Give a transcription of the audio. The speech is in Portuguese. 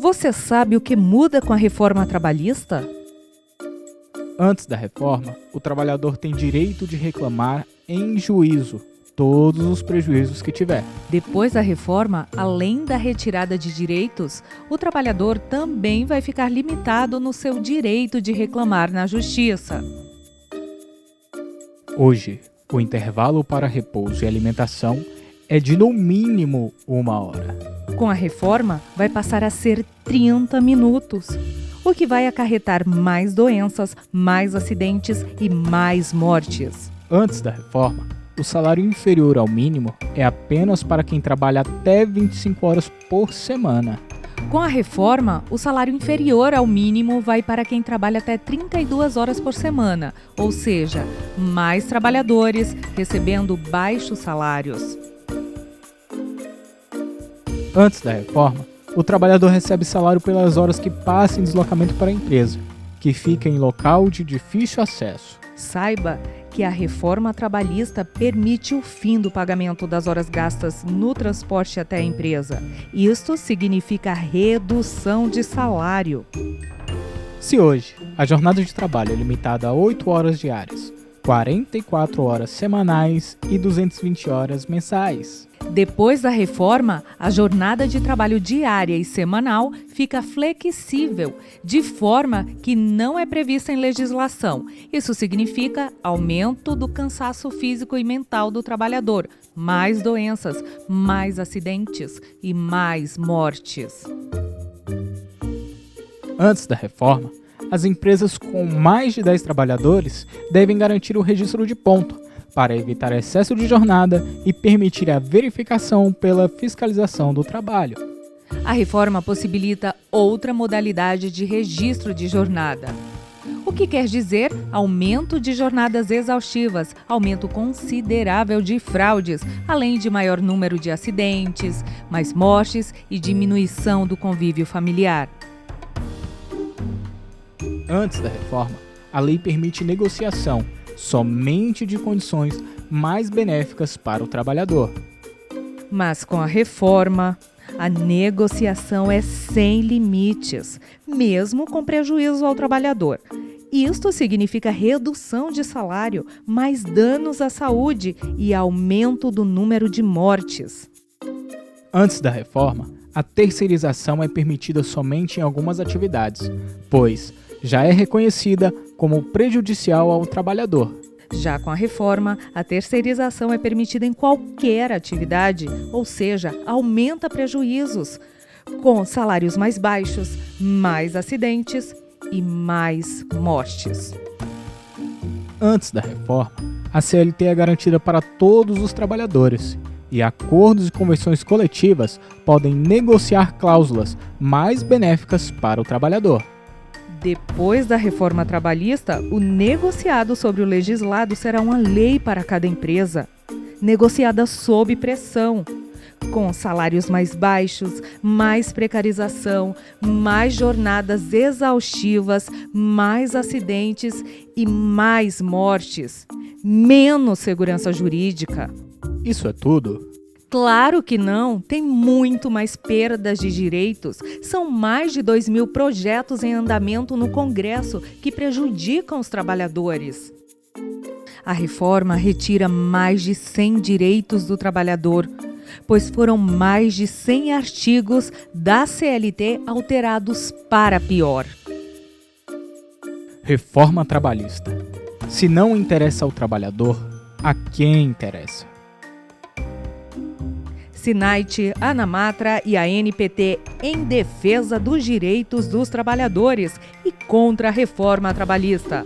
Você sabe o que muda com a reforma trabalhista? Antes da reforma, o trabalhador tem direito de reclamar em juízo todos os prejuízos que tiver. Depois da reforma, além da retirada de direitos, o trabalhador também vai ficar limitado no seu direito de reclamar na justiça. Hoje, o intervalo para repouso e alimentação é de no mínimo 1 hora. Com a reforma, vai passar a ser 30 minutos, o que vai acarretar mais doenças, mais acidentes e mais mortes. Antes da reforma, o salário inferior ao mínimo é apenas para quem trabalha até 25 horas por semana. Com a reforma, o salário inferior ao mínimo vai para quem trabalha até 32 horas por semana, ou seja, mais trabalhadores recebendo baixos salários. Antes da reforma, o trabalhador recebe salário pelas horas que passa em deslocamento para a empresa, que fica em local de difícil acesso. Saiba que a reforma trabalhista permite o fim do pagamento das horas gastas no transporte até a empresa. Isto significa redução de salário. Se hoje a jornada de trabalho é limitada a 8 horas diárias, 44 horas semanais e 220 horas mensais. Depois da reforma, a jornada de trabalho diária e semanal fica flexível, de forma que não é prevista em legislação. Isso significa aumento do cansaço físico e mental do trabalhador, mais doenças, mais acidentes e mais mortes. Antes da reforma, as empresas com mais de 10 trabalhadores devem garantir o registro de ponto, para evitar excesso de jornada e permitir a verificação pela fiscalização do trabalho. A reforma possibilita outra modalidade de registro de jornada, o que quer dizer aumento de jornadas exaustivas, aumento considerável de fraudes, além de maior número de acidentes, mais mortes e diminuição do convívio familiar. Antes da reforma, a lei permite negociação somente de condições mais benéficas para o trabalhador. Mas com a reforma, a negociação é sem limites, mesmo com prejuízo ao trabalhador. Isto significa redução de salário, mais danos à saúde e aumento do número de mortes. Antes da reforma, a terceirização é permitida somente em algumas atividades, pois já é reconhecida como prejudicial ao trabalhador. Já com a reforma, a terceirização é permitida em qualquer atividade, ou seja, aumenta prejuízos, com salários mais baixos, mais acidentes e mais mortes. Antes da reforma, a CLT é garantida para todos os trabalhadores e acordos e convenções coletivas podem negociar cláusulas mais benéficas para o trabalhador. Depois da reforma trabalhista, o negociado sobre o legislado será uma lei para cada empresa, negociada sob pressão, com salários mais baixos, mais precarização, mais jornadas exaustivas, mais acidentes e mais mortes, menos segurança jurídica. Isso é tudo? Claro que não, tem muito mais perdas de direitos. São mais de 2.000 projetos em andamento no Congresso que prejudicam os trabalhadores. A reforma retira mais de 100 direitos do trabalhador, pois foram mais de 100 artigos da CLT alterados para pior. Reforma trabalhista. Se não interessa ao trabalhador, a quem interessa? Sinait, Anamatra e a NPT em defesa dos direitos dos trabalhadores e contra a reforma trabalhista.